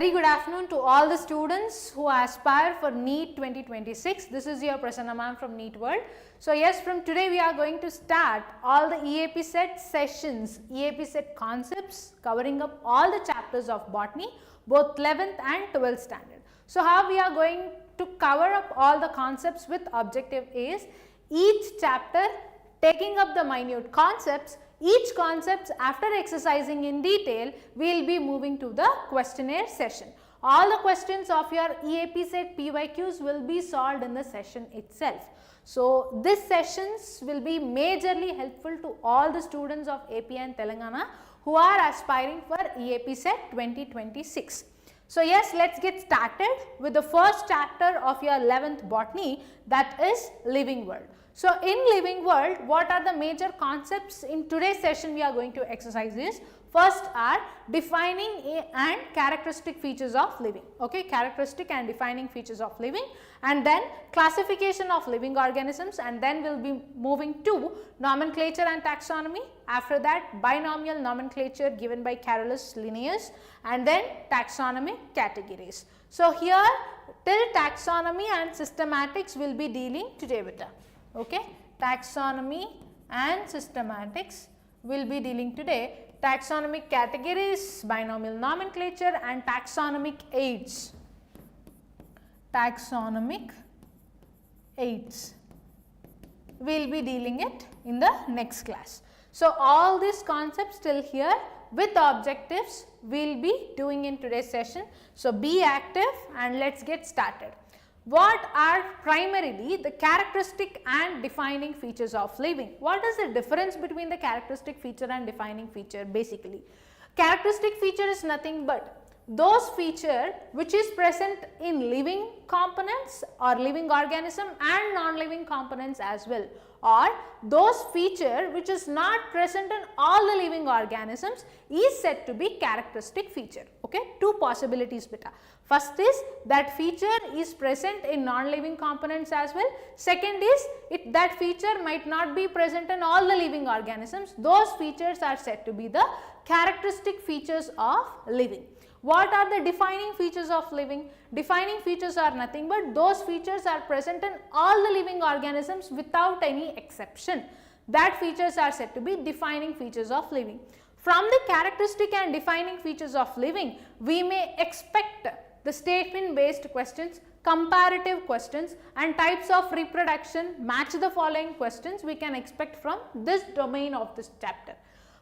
Very good afternoon to all the students who aspire for NEET 2026. This is your Prasanna Ma'am from NEET World. So yes, from today we are going to start all the EAPCET sessions, EAPCET concepts covering up all the chapters of botany, both 11th and 12th standard. So how we are going to cover up all the concepts with objective is each chapter taking up the minute concepts. Each concepts after exercising in detail, we will be moving to the questionnaire session. All the questions of your EAPCET PYQs will be solved in the session itself. So, these sessions will be majorly helpful to all the students of AP and Telangana who are aspiring for EAPCET 2026. So, yes, let us get started with the first chapter of your 11th botany, that is living world. So, in living world, what are the major concepts in today's session we are going to exercise is, first are defining and characteristic features of living, okay, characteristic and defining features of living, and then classification of living organisms, and then we will be moving to nomenclature and taxonomy. After that, binomial nomenclature given by Carolus Linnaeus, and then taxonomic categories. So, here till taxonomy and systematics we will be dealing today with them. Okay, taxonomy and systematics will be dealing today. Taxonomic categories, binomial nomenclature and taxonomic aids. Taxonomic aids we will be dealing it in the next class. So, all these concepts till here with objectives we will be doing in today's session. So, be active and let us get started. What are primarily the characteristic and defining features of living? What is the difference between the characteristic feature and defining feature basically? Characteristic feature is nothing but those feature which is present in living components or living organism and non-living components as well, or those feature which is not present in all the living organisms is said to be characteristic feature. Okay, two possibilities beta. First is that feature is present in non-living components as well. Second is that feature might not be present in all the living organisms. Those features are said to be the characteristic features of living. What are the defining features of living? Defining features are nothing but those features are present in all the living organisms without any exception. That features are said to be defining features of living. From the characteristic and defining features of living, we may expect the statement based questions, comparative questions and types of reproduction, match the following questions we can expect from this domain of this chapter.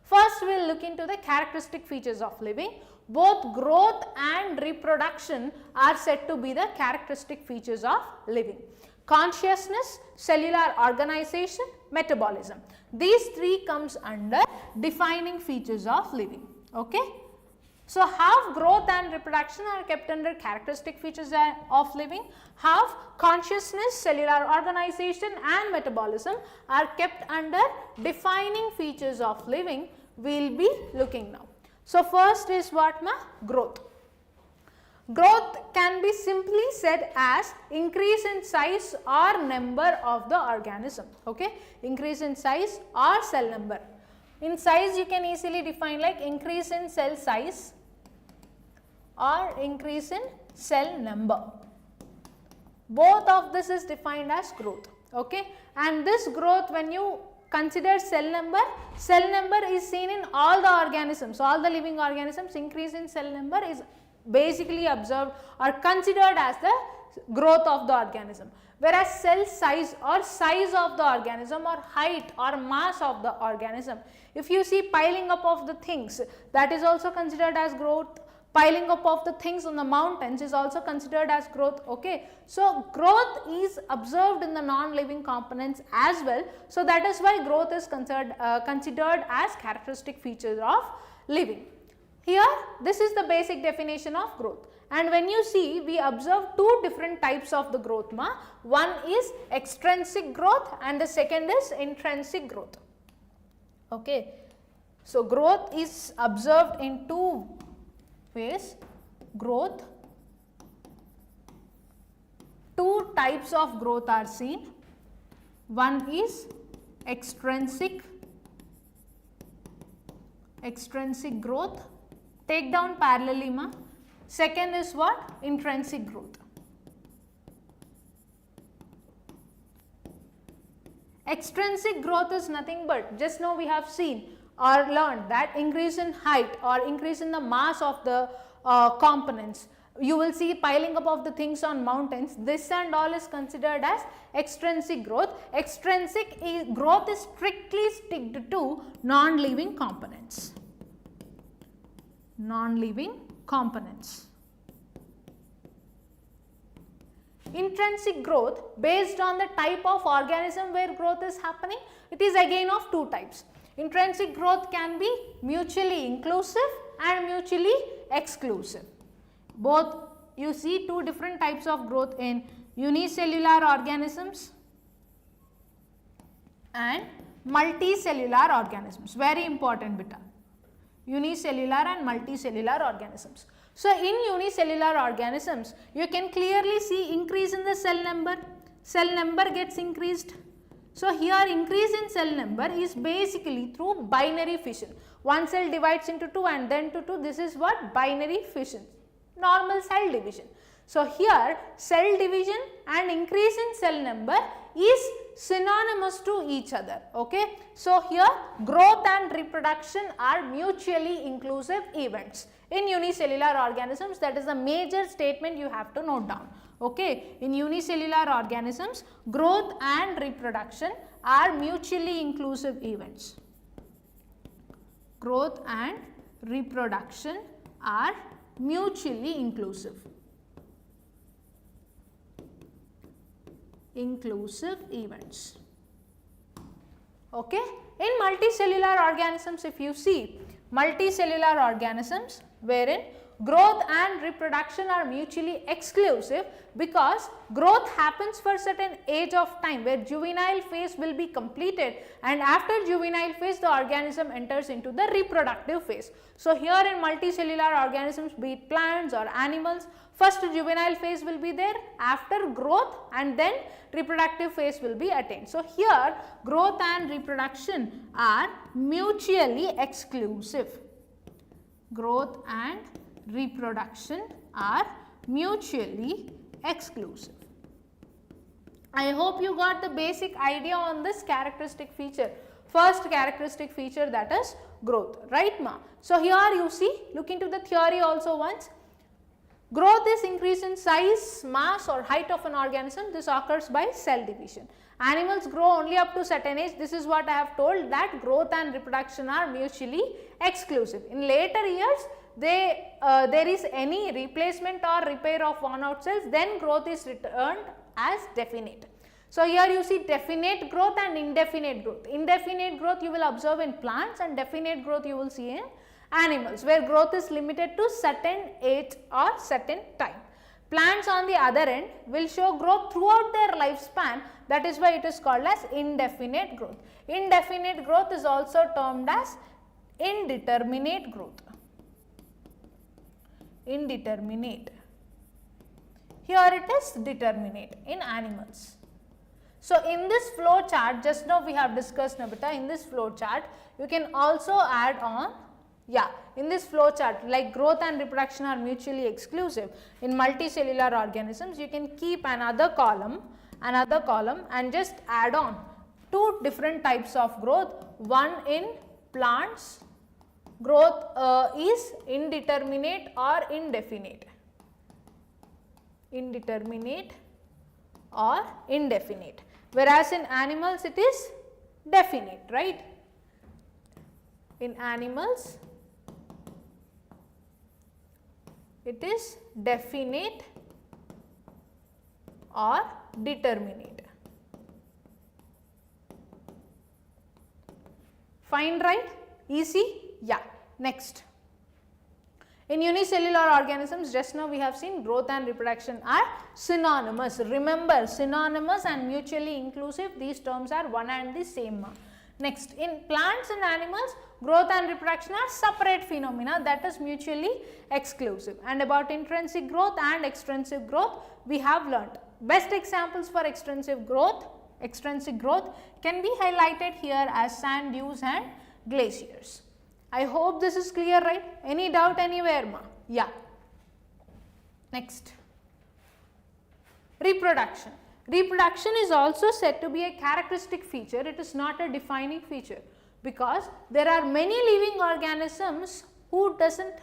First, we will look into the characteristic features of living. Both growth and reproduction are said to be the characteristic features of living. Consciousness, cellular organization, metabolism. These three comes under defining features of living. Okay. So, half growth and reproduction are kept under characteristic features of living, half consciousness, cellular organization and metabolism are kept under defining features of living. We will be looking now. So, first is what ma? Growth. Growth can be simply said as increase in size or number of the organism, okay, increase in size or cell number. In size you can easily define like increase in cell size or increase in cell number. Both of this is defined as growth, okay, and this growth when you consider cell number is seen in all the organisms, all the living organisms. Increase in cell number is basically observed or considered as the growth of the organism, whereas cell size or size of the organism or height or mass of the organism, if you see piling up of the things, that is also considered as growth. Piling up of the things on the mountains is also considered as growth. Okay, so growth is observed in the non-living components as well. So that is why growth is considered as characteristic feature of living. Here, this is the basic definition of growth. And when you see, we observe two different types of the growth. One is extrinsic growth and the second is intrinsic growth. Okay, so growth is observed in two ways. Growth, two types of growth are seen. One is extrinsic growth. Take down parallelly ma. Second is what? Intrinsic growth. Extrinsic growth is nothing but, just now we have seen or learned that increase in height or increase in the mass of the components. You will see piling up of the things on mountains. This and all is considered as extrinsic growth. Extrinsic growth is strictly sticked to non-living components. Non-living components. Intrinsic growth, based on the type of organism where growth is happening, it is again of two types. Intrinsic growth can be mutually inclusive and mutually exclusive. Both, you see two different types of growth in unicellular organisms and multicellular organisms. Very important beta. Unicellular and multicellular organisms. So, in unicellular organisms, you can clearly see increase in the cell number. Cell number gets increased. So, here increase in cell number is basically through binary fission. One cell divides into 2 and then to 2. This is what? Binary fission. Normal cell division. So, here cell division and increase in cell number is synonymous to each other. Okay. So, here growth and reproduction are mutually inclusive events. In unicellular organisms, that is a major statement you have to note down. Okay. In unicellular organisms, growth and reproduction are mutually inclusive events. Growth and reproduction are mutually inclusive. Inclusive events. Okay. In multicellular organisms, if you see multicellular organisms wherein growth and reproduction are mutually exclusive, because growth happens for certain age of time where juvenile phase will be completed, and after juvenile phase the organism enters into the reproductive phase. So, here in multicellular organisms, be it plants or animals, first juvenile phase will be there, after growth and then reproductive phase will be attained. So, here growth and reproduction are mutually exclusive. Growth and reproduction are mutually exclusive. I hope you got the basic idea on this characteristic feature. First characteristic feature, that is growth, right ma? So, here you see, look into the theory also once. Growth is increase in size, mass or height of an organism. This occurs by cell division. Animals grow only up to certain age. This is what I have told, that growth and reproduction are mutually exclusive. In later years, there is any replacement or repair of worn out cells, then growth is returned as definite. So, here you see definite growth and indefinite growth. Indefinite growth you will observe in plants and definite growth you will see in animals, where growth is limited to certain age or certain time. Plants on the other end will show growth throughout their lifespan, that is why it is called as indefinite growth. Indefinite growth is also termed as indeterminate growth. Indeterminate. Here it is determinate in animals. So, in this flow chart, just now we have discussed Nabita, in this flow chart you can also add on, in this flow chart, like growth and reproduction are mutually exclusive. In multicellular organisms, you can keep another column and just add on two different types of growth. One in plants, growth is indeterminate or indefinite. Indeterminate or indefinite. Whereas in animals it is definite, right? In animals it is definite or determinate. Fine, right? Easy? Yeah. Next. In unicellular organisms, just now we have seen growth and reproduction are synonymous. Remember, synonymous and mutually inclusive, these terms are one and the same. Next, in plants and animals, growth and reproduction are separate phenomena, that is mutually exclusive. And about intrinsic growth and extrinsic growth, we have learnt. Best examples for extrinsic growth can be highlighted here as sand dunes and glaciers. I hope this is clear, right? Any doubt anywhere, ma? Yeah. Next, reproduction. Reproduction is also said to be a characteristic feature. It is not a defining feature, because there are many living organisms who doesn't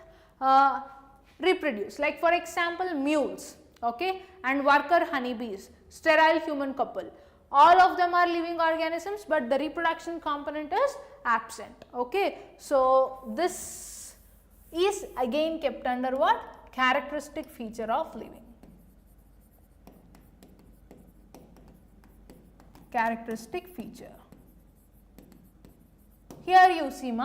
reproduce, like for example mules, okay, and worker honeybees, sterile human couple. All of them are living organisms, but the reproduction component is absent. Okay, so this is again kept under what? Characteristic feature of living. Characteristic feature. Here you see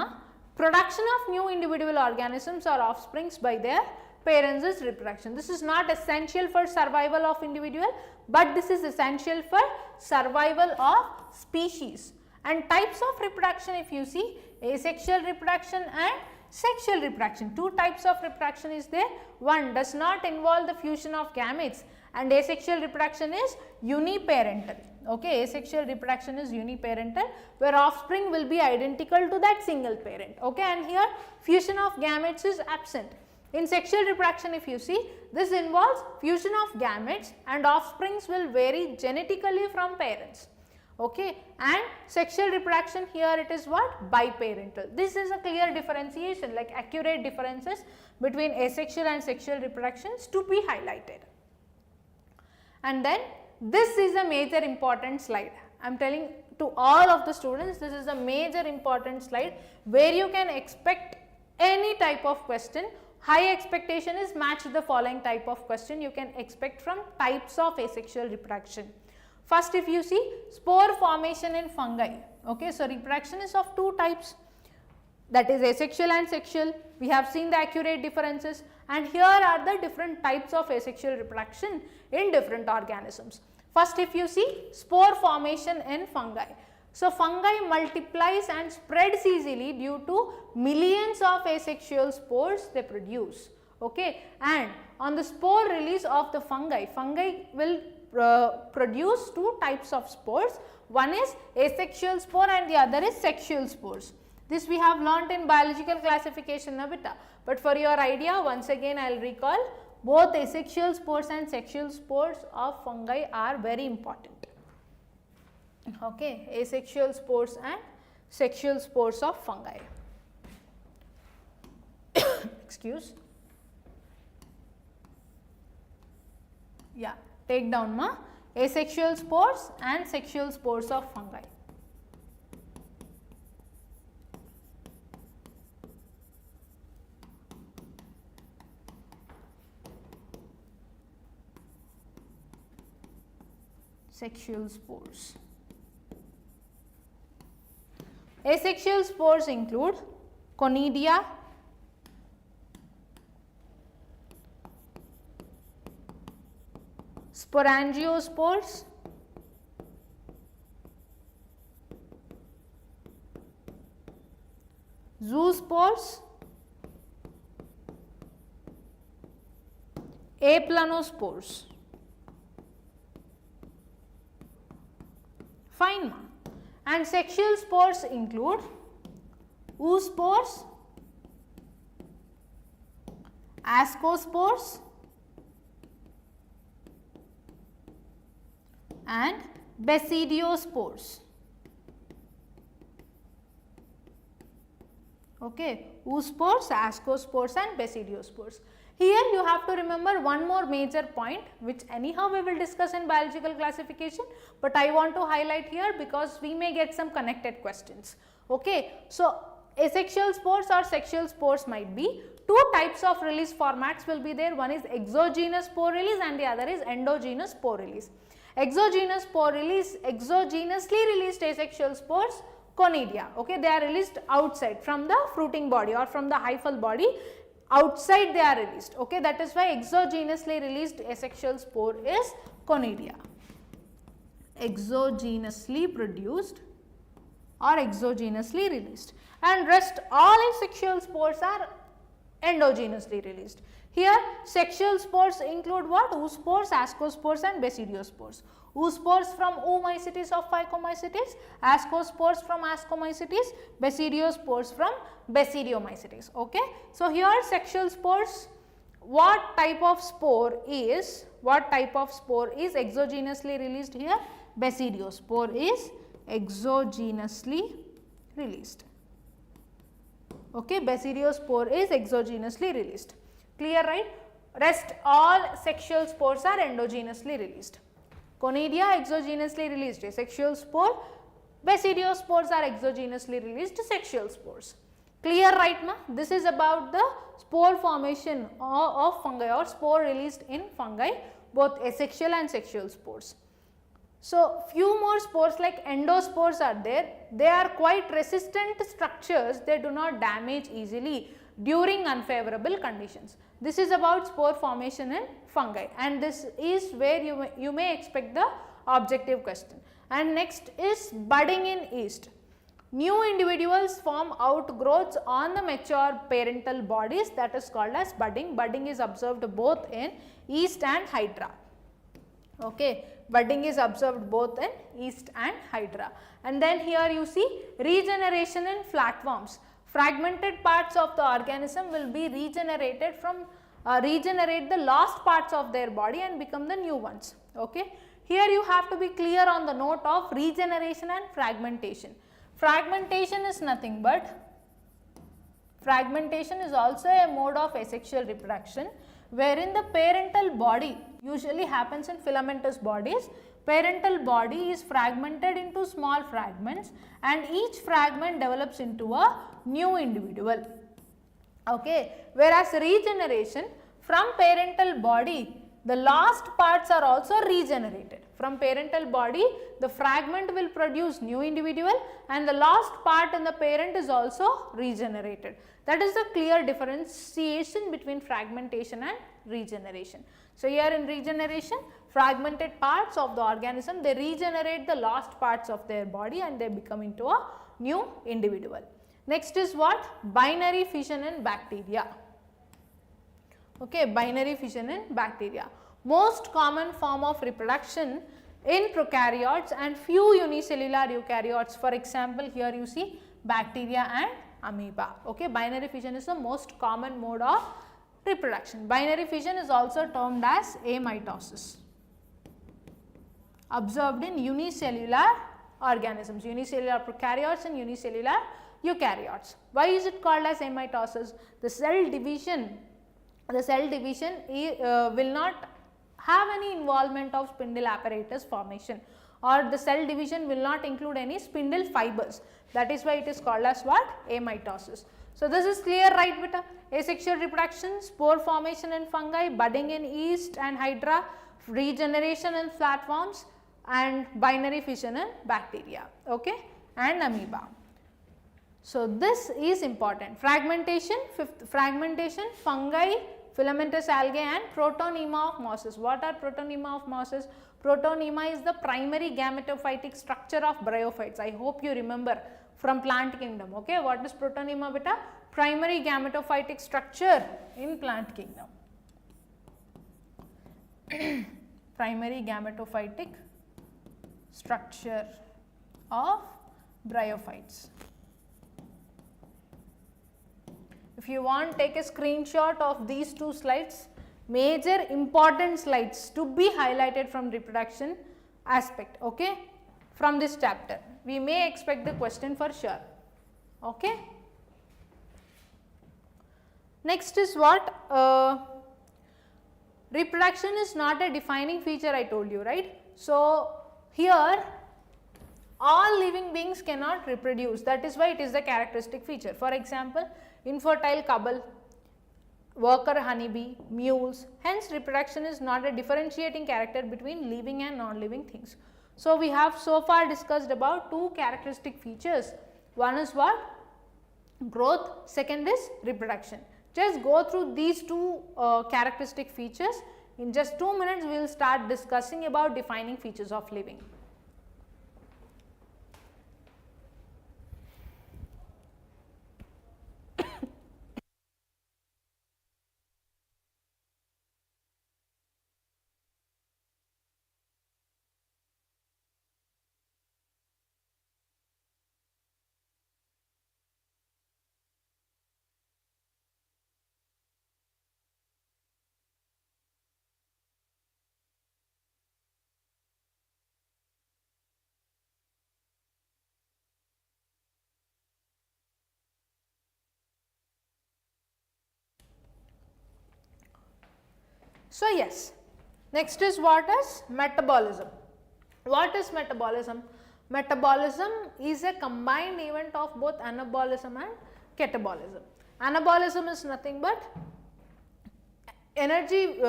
production of new individual organisms or offsprings by their parents is reproduction. This is not essential for survival of individual, but this is essential for survival of species. And types of reproduction, if you see, asexual reproduction and sexual reproduction. Two types of reproduction is there. One does not involve the fusion of gametes, and asexual reproduction is uniparental. Okay, asexual reproduction is uniparental, where offspring will be identical to that single parent. Okay, and here fusion of gametes is absent. In sexual reproduction, if you see, this involves fusion of gametes and offsprings will vary genetically from parents. Okay, and sexual reproduction, here it is what? Biparental. This is a clear differentiation, like accurate differences between asexual and sexual reproductions to be highlighted. And then this is a major important slide. I am telling to all of the students, this is a major important slide where you can expect any type of question. High expectation is match the following type of question you can expect from types of asexual reproduction. First, if you see spore formation in fungi. Okay, so reproduction is of two types, that is asexual and sexual. We have seen the accurate differences, and here are the different types of asexual reproduction in different organisms. First, if you see spore formation in fungi. So, fungi multiplies and spreads easily due to millions of asexual spores they produce. Okay, and on the spore release of the fungi, fungi will produce two types of spores. One is asexual spore and the other is sexual spores. This we have learnt in biological classification beta, but for your idea once again I will recall, both asexual spores and sexual spores of fungi are very important. Okay, asexual spores and sexual spores of fungi. Excuse. Yeah, take down asexual spores and sexual spores of fungi. Sexual spores. Asexual spores include conidia, sporangiospores, zoospores, aplanospores. Fine. And sexual spores include oospores, ascospores and basidiospores. Okay, oospores, ascospores and basidiospores. Here you have to remember one more major point which anyhow we will discuss in biological classification, but I want to highlight here because we may get some connected questions. Okay, so asexual spores or sexual spores might be two types of release formats will be there. One is exogenous spore release and the other is endogenous spore release. Exogenous spore release, exogenously released asexual spores, conidia. Okay, they are released outside from the fruiting body or from the hyphal body. Outside they are released. Okay, that is why exogenously released asexual spore is conidia. Exogenously produced or exogenously released, and rest all asexual spores are endogenously released. Here sexual spores include what? Oospores, ascospores and basidiospores. Oospores from oomycetes of Phycomycetes, ascospores from Ascomycetes, basidiospores from Basidiomycetes. Okay. So, here sexual spores, what type of spore is exogenously released here? Basidiospore is exogenously released. Okay, basidiospore is exogenously released. Clear, right? Rest all sexual spores are endogenously released. Conidia exogenously released sexual spore, basidiospores are exogenously released sexual spores. Clear, right now? This is about the spore formation of fungi or spore released in fungi, both asexual and sexual spores. So, few more spores like endospores are there. They are quite resistant structures, they do not damage easily during unfavorable conditions. This is about spore formation in fungi, and this is where you may expect the objective question. And next is budding in yeast. New individuals form outgrowths on the mature parental bodies, that is called as budding. Budding is observed both in yeast and hydra. Okay, budding is observed both in yeast and hydra. And then here you see regeneration in flatworms. Fragmented parts of the organism will be regenerated from regenerate the lost parts of their body and become the new ones. Okay, here you have to be clear on the note of regeneration and fragmentation. Fragmentation is nothing but, fragmentation is also a mode of asexual reproduction, wherein the parental body usually happens in filamentous bodies. Parental body is fragmented into small fragments and each fragment develops into a new individual. Okay. Whereas regeneration, from parental body the lost parts are also regenerated. From parental body the fragment will produce new individual and the lost part in the parent is also regenerated. That is the clear differentiation between fragmentation and regeneration. So, here in regeneration, fragmented parts of the organism, they regenerate the lost parts of their body and they become into a new individual. Next is what? Binary fission in bacteria. Okay, binary fission in bacteria. Most common form of reproduction in prokaryotes and few unicellular eukaryotes. For example, here you see bacteria and amoeba. Okay, binary fission is the most common mode of reproduction. Binary fission is also termed as amitosis, observed in unicellular organisms, unicellular prokaryotes and unicellular eukaryotes. Why is it called as amitosis? The cell division will not have any involvement of spindle apparatus formation, or the cell division will not include any spindle fibers. That is why it is called as what? Amitosis. So, this is clear, right, beta? Asexual reproduction, spore formation in fungi, budding in yeast and hydra, regeneration in flatworms and binary fission in bacteria, okay, and amoeba. So, this is important. Fragmentation, fifth fragmentation, fungi, filamentous algae and protonema of mosses. What are protonema of mosses? Protonema is the primary gametophytic structure of bryophytes. I hope you remember from plant kingdom. Okay, what is protonema, beta? Primary gametophytic structure in plant kingdom. Primary gametophytic structure of bryophytes. If you want, take a screenshot of these two slides, major important slides to be highlighted from reproduction aspect, okay, from this chapter. We may expect the question for sure, okay. Next is what? Reproduction is not a defining feature, I told you, right. So, here all living beings cannot reproduce, that is why it is the characteristic feature. For example, infertile couple, worker honeybee, mules, hence reproduction is not a differentiating character between living and non-living things. So, we have so far discussed about two characteristic features, one is what? Growth, second is reproduction. Just go through these two characteristic features. In just 2 minutes, we will start discussing about defining features of living. So yes, next is what is metabolism. What is metabolism? Metabolism is a combined event of both anabolism and catabolism. Anabolism is nothing but energy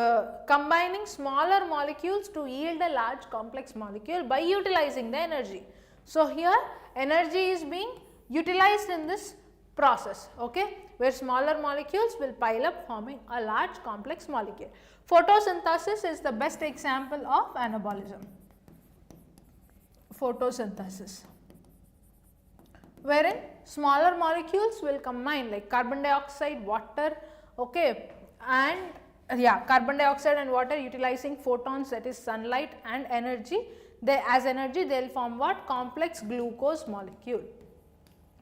combining smaller molecules to yield a large complex molecule by utilizing the energy. So here energy is being utilized in this process, okay, where smaller molecules will pile up forming a large complex molecule. Photosynthesis is the best example of anabolism. Photosynthesis, wherein smaller molecules will combine like carbon dioxide, water, okay, and carbon dioxide and water utilizing photons, that is sunlight, and energy. As energy they will form what? Complex glucose molecule,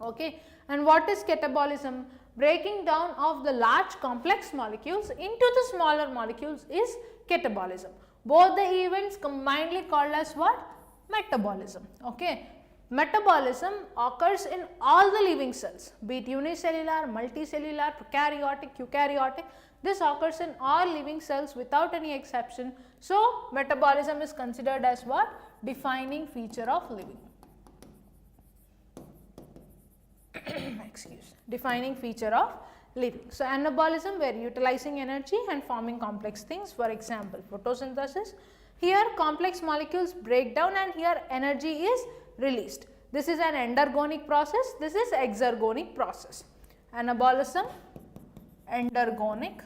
okay. And what is catabolism? Breaking down of the large complex molecules into the smaller molecules is catabolism. Both the events combinedly called as what? Metabolism, okay. Metabolism occurs in all the living cells, be it unicellular, multicellular, prokaryotic, eukaryotic. This occurs in all living cells without any exception. So metabolism is considered as what? Defining feature of living. Excuse, defining feature of living. So anabolism, where utilizing energy and forming complex things, for example photosynthesis. Here complex molecules break down and here energy is released. This is an endergonic process, this is exergonic process. Anabolism, endergonic.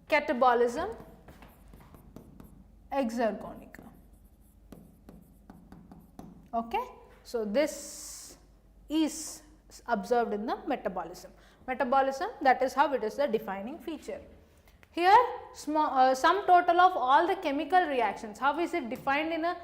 Catabolism, exergonic, okay. So this is observed in the metabolism. Metabolism, that is how it is the defining feature. Here sum total of all the chemical reactions. How is it defined in a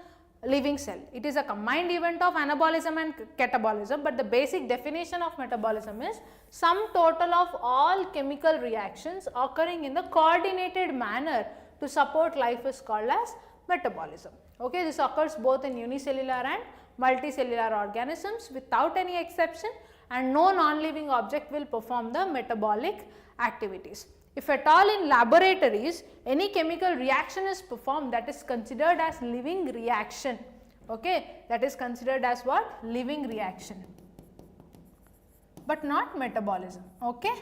living cell? It is a combined event of anabolism and catabolism, but the basic definition of metabolism is sum total of all chemical reactions occurring in the coordinated manner to support life is called as metabolism, okay. This occurs both in unicellular and multicellular organisms without any exception, and no non-living object will perform the metabolic activities. If at all in laboratories any chemical reaction is performed, that is considered as living reaction, okay, that is considered as what? Living reaction, but not metabolism, okay.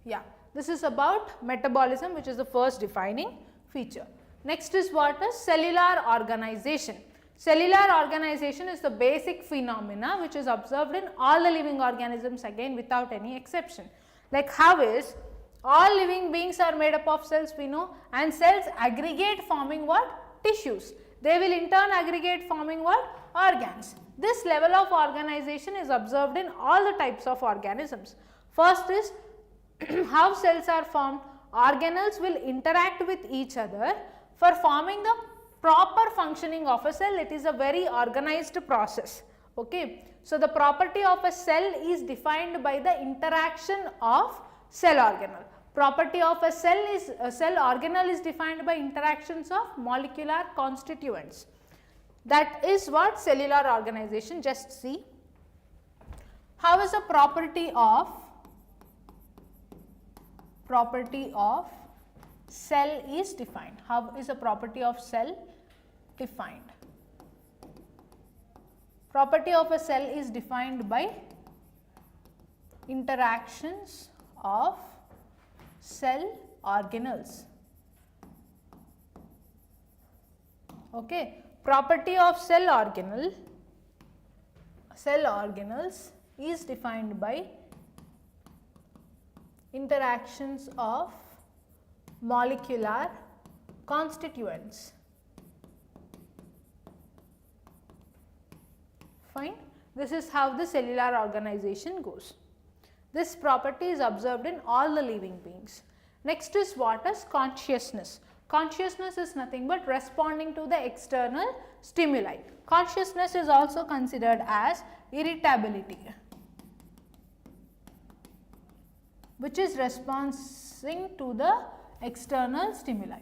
Yeah, this is about metabolism, which is the first defining feature. Next is what is cellular organization. Cellular organization is the basic phenomena which is observed in all the living organisms, again without any exception. Like how is all living beings are made up of cells, we know, and cells aggregate forming what? Tissues. They will in turn aggregate forming what? Organs. This level of organization is observed in all the types of organisms. First is how cells are formed. Organelles will interact with each other for forming the proper functioning of a cell. It is a very organized process, okay. So the property of a cell is defined by the interaction of cell organelle. Property of a cell organelle is defined by interactions of molecular constituents. That is what cellular organization. Just see how is a property of cell is defined. How is a property of cell defined? Property of a cell is defined by interactions of cell organelles, okay. Property of cell organelles is defined by interactions of molecular constituents. Fine. This is how the cellular organization goes. This property is observed in all the living beings. Next is what is consciousness. Consciousness is nothing but responding to the external stimuli. Consciousness is also considered as irritability, which is responding to the external stimuli,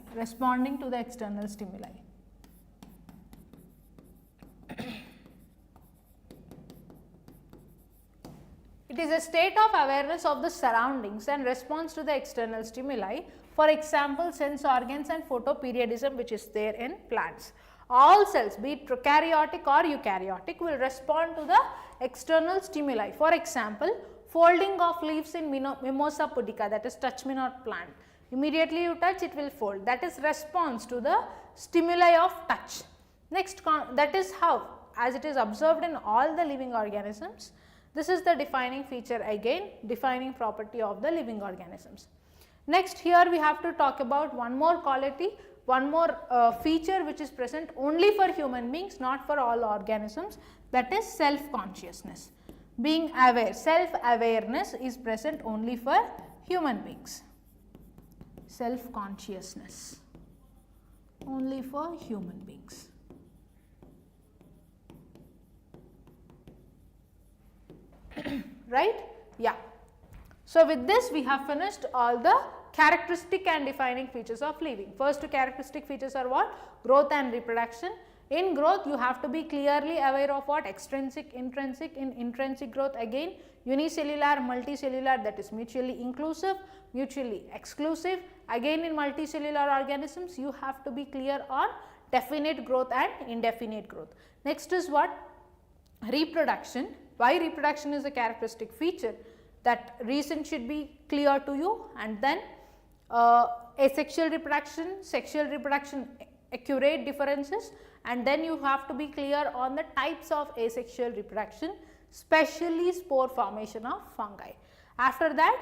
It It is a state of awareness of the surroundings and response to the external stimuli. For example, sense organs and photoperiodism, which is there in plants. All cells, be it prokaryotic or eukaryotic, will respond to the external stimuli. For example, folding of leaves in Mimosa pudica, that is touch me not plant. Immediately you touch, it will fold. That is response to the stimuli of touch. Next, that is how, as it is observed in all the living organisms. This is the defining feature again, defining property of the living organisms. Next, here we have to talk about one more quality, one more feature which is present only for human beings, not for all organisms, that is self-consciousness. Being aware, self-awareness is present only for human beings. Self-consciousness only for human beings. Right? Yeah. So, with this we have finished all the characteristic and defining features of living. First two characteristic features are what? Growth and reproduction. In growth, you have to be clearly aware of what? Extrinsic, intrinsic. In intrinsic growth, again unicellular, multicellular, that is mutually inclusive, mutually exclusive. Again in multicellular organisms, you have to be clear on definite growth and indefinite growth. Next is what? Reproduction. Why reproduction is a characteristic feature? That reason should be clear to you. And then asexual reproduction, sexual reproduction, accurate differences, and then you have to be clear on the types of asexual reproduction, especially spore formation of fungi. After that,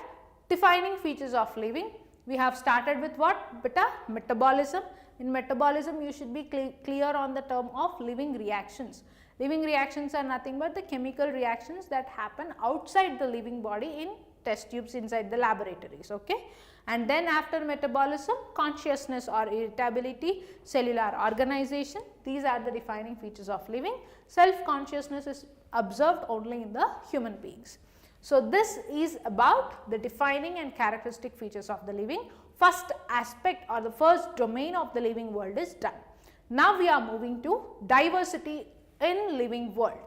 defining features of living. We have started with what? Beta, metabolism. In metabolism, you should be clear on the term of living reactions. Living reactions are nothing but the chemical reactions that happen outside the living body in test tubes inside the laboratories. Okay? And then after metabolism, consciousness or irritability, cellular organization, these are the defining features of living. Self-consciousness is observed only in the human beings. So, this is about the defining and characteristic features of the living. First aspect or the first domain of the living world is done. Now, we are moving to diversity in living world.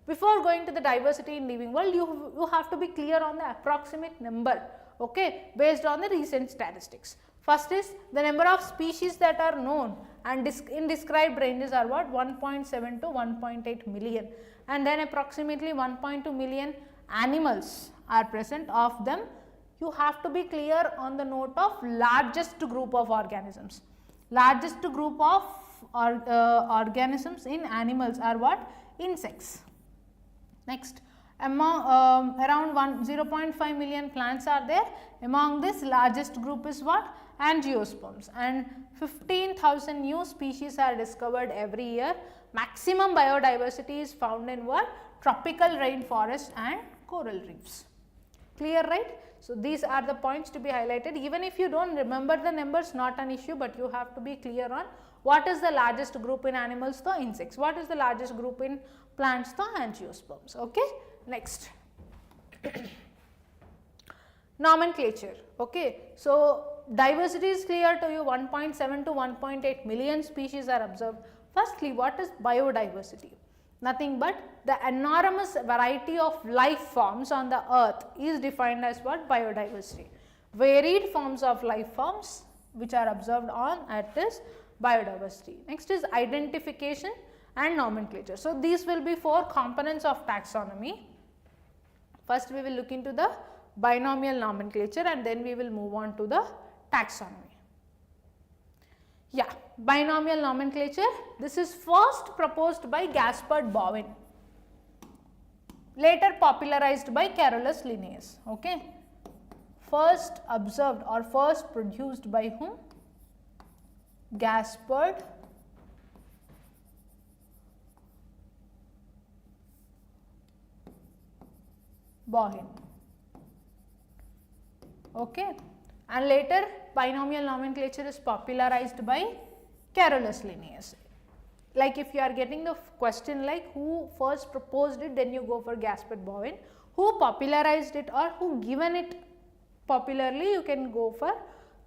Before going to the diversity in living world, you have to be clear on the approximate number, okay, based on the recent statistics. First is the number of species that are known, and in described ranges are what? 1.7 to 1.8 million, and then approximately 1.2 million animals are present. Of them, you have to be clear on the note of largest group of organisms. Largest group of organisms in animals are what? Insects. Next, among around 0.5 million plants are there. Among this, largest group is what? Angiosperms, and 15,000 new species are discovered every year. Maximum biodiversity is found in what? Tropical rainforest and coral reefs. Clear, right? So, these are the points to be highlighted. Even if you do not remember the numbers, not an issue, but you have to be clear on what is the largest group in animals, the insects. What is the largest group in plants, the angiosperms. Okay. Next, nomenclature. Okay. So, diversity is clear to you, 1.7 to 1.8 million species are observed. Firstly, what is biodiversity? Nothing but the enormous variety of life forms on the earth is defined as what? Biodiversity. Varied forms of life forms which are observed on earth is biodiversity. Next is identification and nomenclature. So, these will be four components of taxonomy. First, we will look into the binomial nomenclature and then we will move on to the taxonomy. Yeah, binomial nomenclature. This is first proposed by Gaspard Bovin, later popularized by Carolus Linnaeus. Okay. First observed or first produced by whom? Gaspard Bovin. Okay. And later binomial nomenclature is popularized by Carolus Linnaeus. Like if you are getting the question like who first proposed it, then you go for Gaspard Bovin. Who popularized it or who given it popularly, you can go for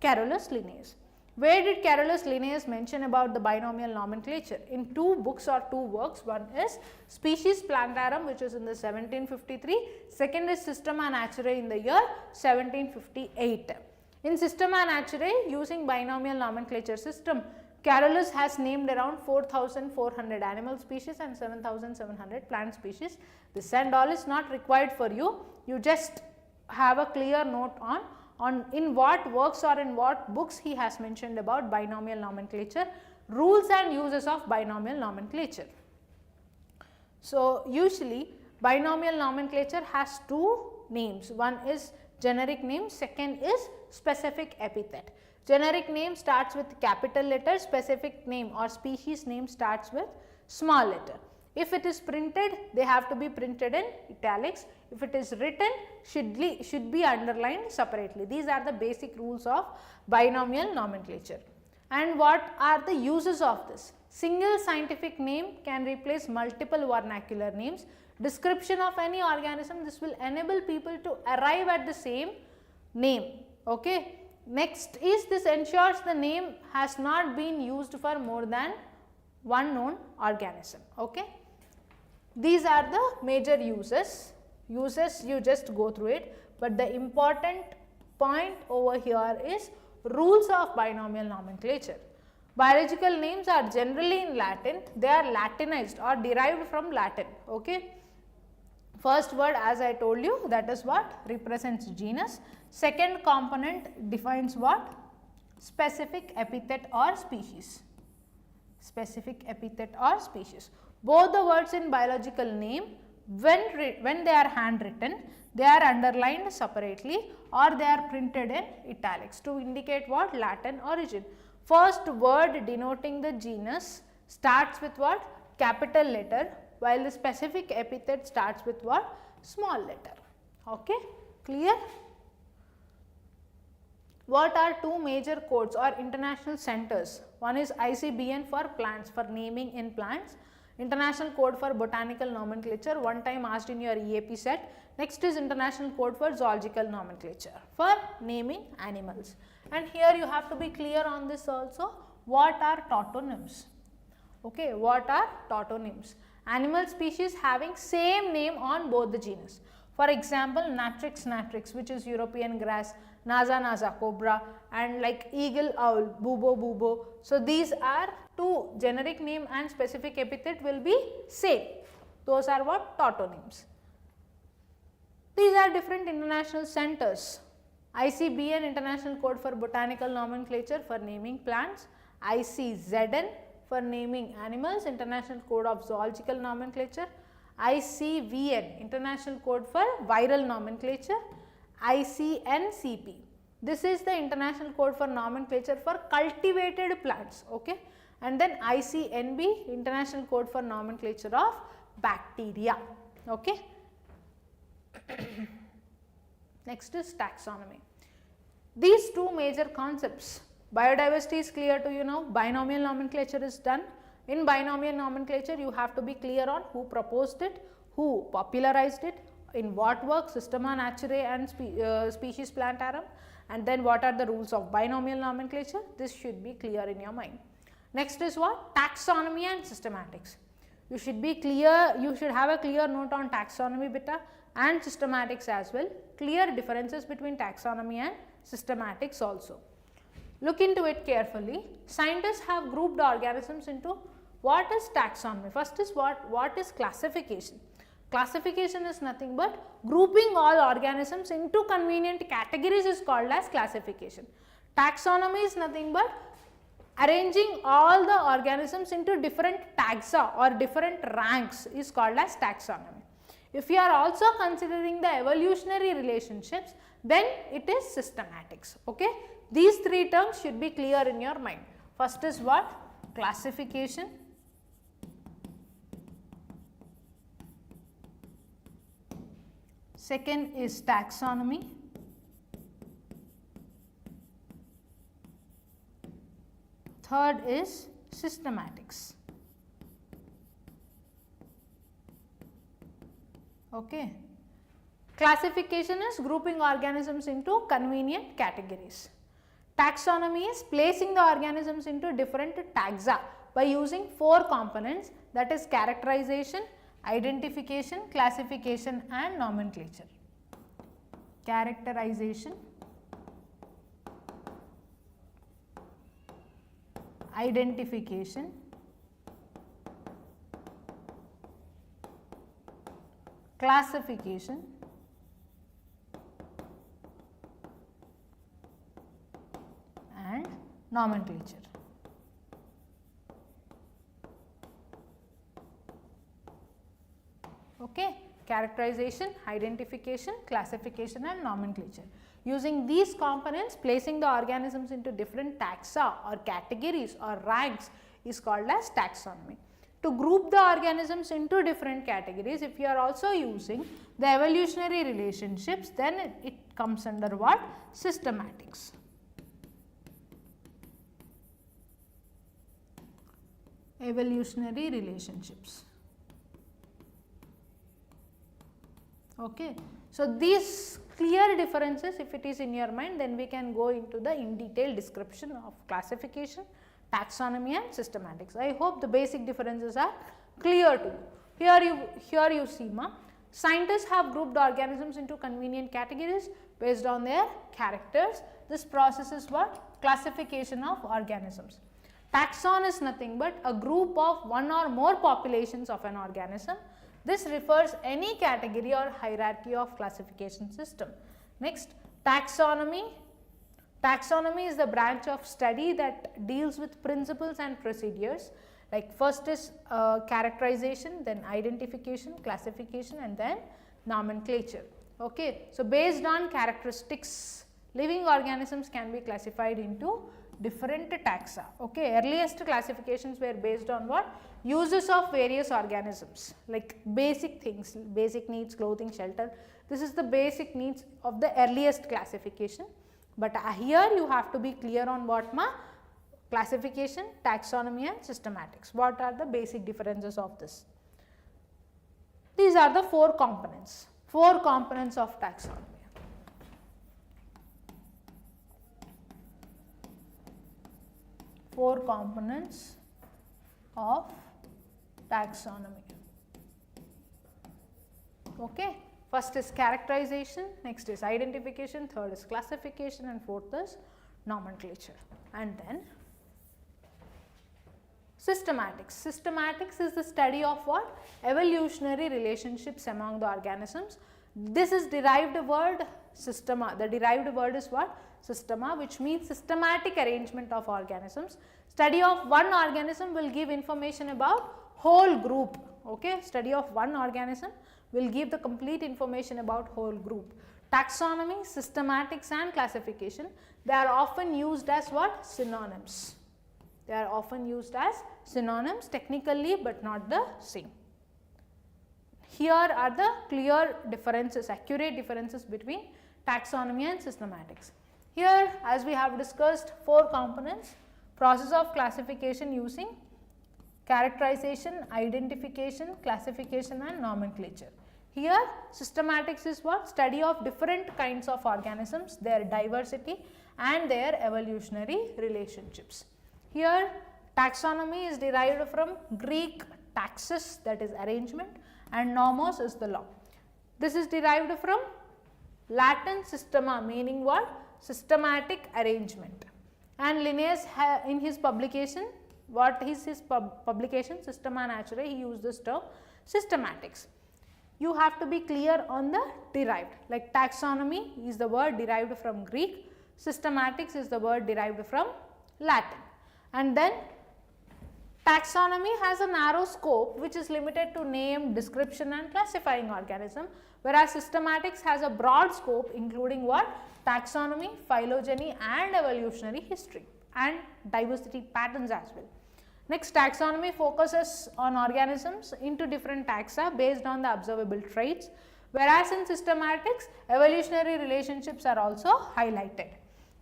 Carolus Linnaeus. Where did Carolus Linnaeus mention about the binomial nomenclature? In two books or two works. One is Species Plantarum, which is in the 1753. Second is Systema Naturae in the year 1758. In Systema Naturae, using binomial nomenclature system, Carolus has named around 4,400 animal species and 7,700 plant species. This and all is not required for you. You just have a clear note on in what works or in what books he has mentioned about binomial nomenclature, rules and uses of binomial nomenclature. So, usually binomial nomenclature has two names. One is generic name, second is specific epithet. Generic name starts with capital letter, specific name or species name starts with small letter. If it is printed, they have to be printed in italics. If it is written, should be underlined separately. These are the basic rules of binomial nomenclature. And what are the uses of this? Single scientific name can replace multiple vernacular names. Description of any organism, this will enable people to arrive at the same name. Okay. Next is, this ensures the name has not been used for more than one known organism. Okay. These are the major uses. Uses, you just go through it, but the important point over here is rules of binomial nomenclature. Biological names are generally in Latin. They are Latinized or derived from Latin. Okay. First word, as I told you, that is what represents genus. Second component defines what? Specific epithet or species. Specific epithet or species. Both the words in biological name, when they are handwritten, they are underlined separately or they are printed in italics to indicate what? Latin origin. First word denoting the genus starts with what? Capital letter, while the specific epithet starts with what? Small letter. Okay, clear? What are two major codes or international centers? One is ICBN for plants, for naming in plants. International code for botanical nomenclature, one time asked in your EAPCET. Next is international code for zoological nomenclature, for naming animals. And here you have to be clear on this also. What are tautonyms? Okay, what are tautonyms? Animal species having same name on both the genus. For example, Natrix natrix, which is European grass, Naza naza cobra, and like eagle owl, bubo bubo. So these are two, generic name and specific epithet will be same. Those are what? Tautonyms. These are different international centers. ICBN, International Code for Botanical Nomenclature, for naming plants. ICZN for naming animals, International Code of Zoological Nomenclature. ICVN, International Code for Viral Nomenclature. ICNCP, this is the International Code for Nomenclature for cultivated plants. Okay. And then ICNB, International Code for Nomenclature of Bacteria. Okay. Next is taxonomy. These two major concepts, biodiversity is clear to you now, binomial nomenclature is done. In binomial nomenclature, you have to be clear on who proposed it, who popularized it, in what work, Systema Naturae and Species Plantarum, and then what are the rules of binomial nomenclature. This should be clear in your mind. Next is what? Taxonomy and systematics. You should be clear, you should have a clear note on taxonomy beta and systematics as well. Clear differences between taxonomy and systematics also. Look into it carefully. Scientists have grouped organisms into what is taxonomy. First is what is classification. Classification is nothing but grouping all organisms into convenient categories is called as classification. Taxonomy is nothing but arranging all the organisms into different taxa or different ranks is called as taxonomy. If you are also considering the evolutionary relationships, then it is systematics. Okay? These three terms should be clear in your mind. First is what? Classification. Second is taxonomy. Third is systematics. Okay. Classification is grouping organisms into convenient categories. Taxonomy is placing the organisms into different taxa by using 4 components, that is characterization, identification, classification and nomenclature. Characterization, identification, classification and nomenclature. Okay, characterization, identification, classification and nomenclature. Using these components, placing the organisms into different taxa or categories or ranks is called as taxonomy. To group the organisms into different categories, if you are also using the evolutionary relationships, then it comes under what? Systematics. Evolutionary relationships. Okay. So, these clear differences, if it is in your mind, then we can go into the in detail description of classification, taxonomy and systematics. I hope the basic differences are clear to you. Here you see, scientists have grouped organisms into convenient categories based on their characters. This process is what? Classification of organisms. Taxon is nothing but a group of one or more populations of an organism. This refers any category or hierarchy of classification system. Next, taxonomy. Taxonomy is the branch of study that deals with principles and procedures. Like first is characterization, then identification, classification and then nomenclature. Okay. So, based on characteristics, living organisms can be classified into different taxa. Okay. Earliest classifications were based on what? Uses of various organisms, like basic things, basic needs, clothing, shelter. This is the basic needs of the earliest classification. But here you have to be clear on what classification, taxonomy and systematics. What are the basic differences of this? These are the 4 components of taxonomy. Four components of taxonomy. Okay. First is characterization, next is identification, third is classification and fourth is nomenclature. And then systematics. Systematics is the study of what? Evolutionary relationships among the organisms. This is derived word systema. The derived word is what? Systema, which means systematic arrangement of organisms. Study of one organism will give information about whole group. Okay. Study of one organism will give the complete information about whole group. Taxonomy, systematics and classification, they are often used as what? Synonyms. They are often used as synonyms technically, but not the same. Here are the clear differences, accurate differences between taxonomy and systematics. Here, as we have discussed, 4 components: process of classification using characterization, identification, classification and nomenclature. Here, systematics is what? Study of different kinds of organisms, their diversity and their evolutionary relationships. Here, taxonomy is derived from Greek taxis, that is arrangement, and nomos is the law. This is derived from Latin systema, meaning what? Systematic arrangement. And Linnaeus in his publication, what is his publication? Systema Naturae, he used this term systematics. You have to be clear on the derived, like taxonomy is the word derived from Greek, systematics is the word derived from Latin. And then taxonomy has a narrow scope which is limited to name, description and classifying organism, whereas systematics has a broad scope including what? Taxonomy, phylogeny and evolutionary history and diversity patterns as well. Next, taxonomy focuses on organisms into different taxa based on the observable traits, whereas in systematics, evolutionary relationships are also highlighted.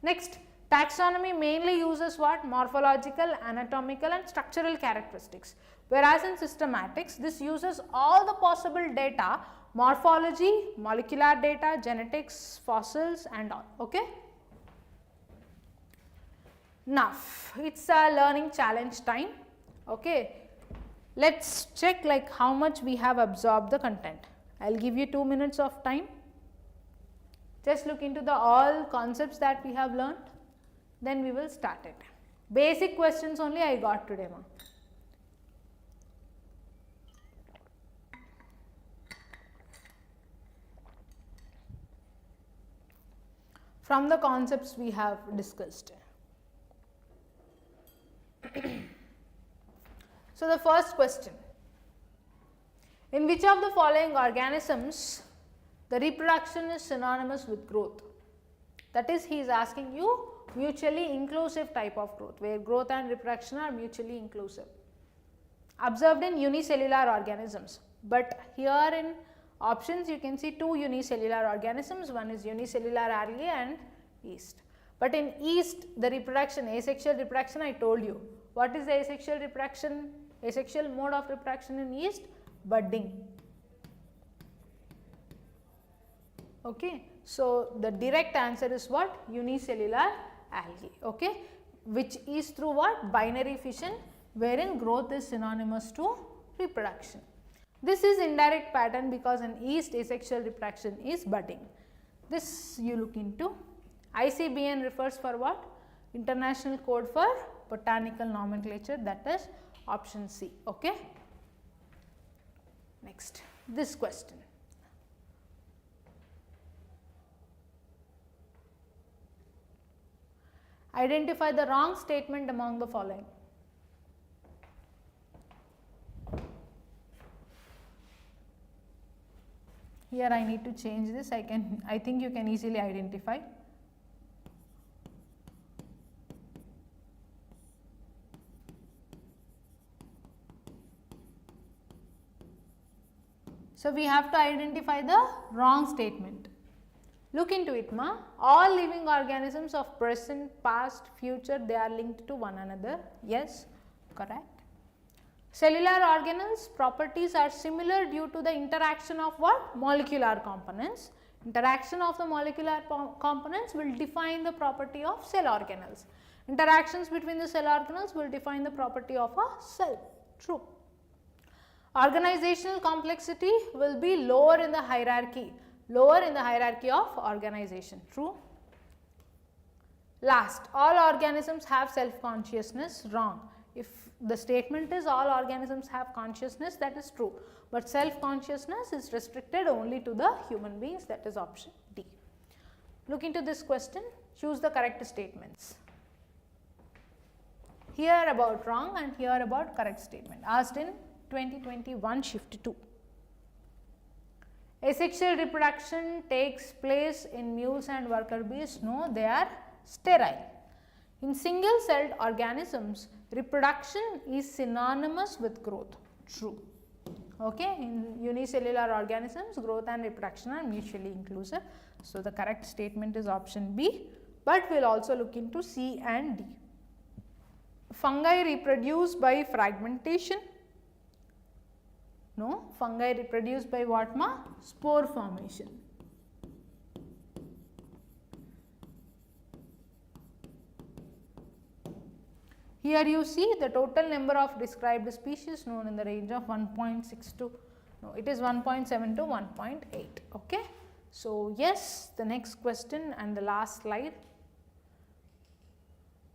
Next, taxonomy mainly uses what? Morphological, anatomical and structural characteristics, whereas in systematics, this uses all the possible data, morphology, molecular data, genetics, fossils and all. Okay. Enough. It's a learning challenge time. Okay. Let's check like how much we have absorbed the content. I'll give you 2 minutes of time. Just look into the all concepts that we have learned. Then we will start it. Basic questions only I got today, ma. From the concepts we have discussed. So, the first question, in which of the following organisms the reproduction is synonymous with growth? That is, he is asking you mutually inclusive type of growth, where growth and reproduction are mutually inclusive, observed in unicellular organisms. But here in options you can see 2 unicellular organisms, one is unicellular algae and yeast. But in yeast, the reproduction, asexual reproduction, I told you. What is the asexual reproduction? Asexual mode of reproduction in yeast? Budding. Okay. So, the direct answer is what? Unicellular algae. Okay. Which is through what? Binary fission, wherein growth is synonymous to reproduction. This is indirect pattern because in yeast asexual reproduction is budding. This you look into. ICBN refers for what? International Code for Botanical Nomenclature, that is option C. Okay. Next, this question. Identify the wrong statement among the following. Here I need to change this. I think you can easily identify. So, we have to identify the wrong statement. Look into it, ma. All living organisms of present, past, future, they are linked to one another. Yes, correct. Cellular organelles properties are similar due to the interaction of what? Molecular components. Interaction of the molecular components will define the property of cell organelles. Interactions between the cell organelles will define the property of a cell. True. Organizational complexity will be lower in the hierarchy of organization. True. Last, all organisms have self-consciousness. Wrong. If the statement is all organisms have consciousness, that is true, but self-consciousness is restricted only to the human beings, that is option D. Look into this question, choose the correct statements. Here about wrong and here about correct statement, asked in 2021 shift 2. Asexual reproduction takes place in mules and worker bees. No, they are sterile. In single celled organisms, reproduction is synonymous with growth. True. Okay. In unicellular organisms, growth and reproduction are mutually inclusive. So, the correct statement is option B, but we will also look into C and D. Fungi reproduce by fragmentation. No, fungi reproduce by what, ma? Spore formation. Here you see the total number of described species known in the range of 1.6 to, no, it is 1.7 to 1.8. Okay. So, yes, the next question and the last slide.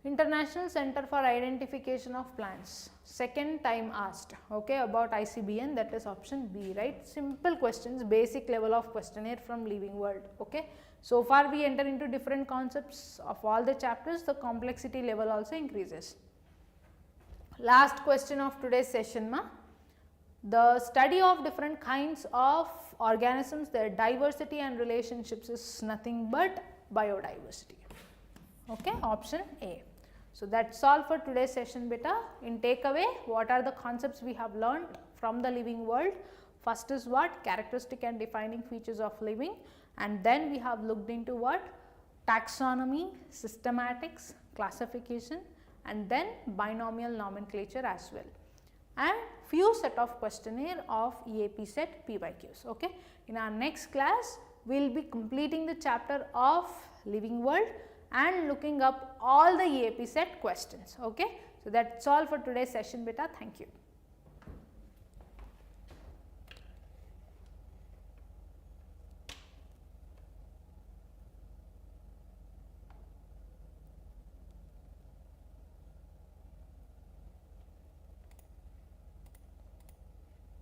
International Center for Identification of Plants, second time asked, okay, about ICBN, that is option B, right. Simple questions, basic level of questionnaire from Living World. Okay. So far we enter into different concepts of all the chapters, the complexity level also increases. Last question of today's session, ma. The study of different kinds of organisms, their diversity and relationships is nothing but biodiversity. Okay, option A. So, that is all for today's session, beta. In takeaway, what are the concepts we have learned from the living world? First is what? Characteristic and defining features of living, and then we have looked into what? Taxonomy, systematics, classification, and then binomial nomenclature as well, and few set of questionnaire of EAPCET PYQs. Okay. In our next class, we will be completing the chapter of living world, and looking up all the EAP set questions. Okay. So, that is all for today's session beta. Thank you.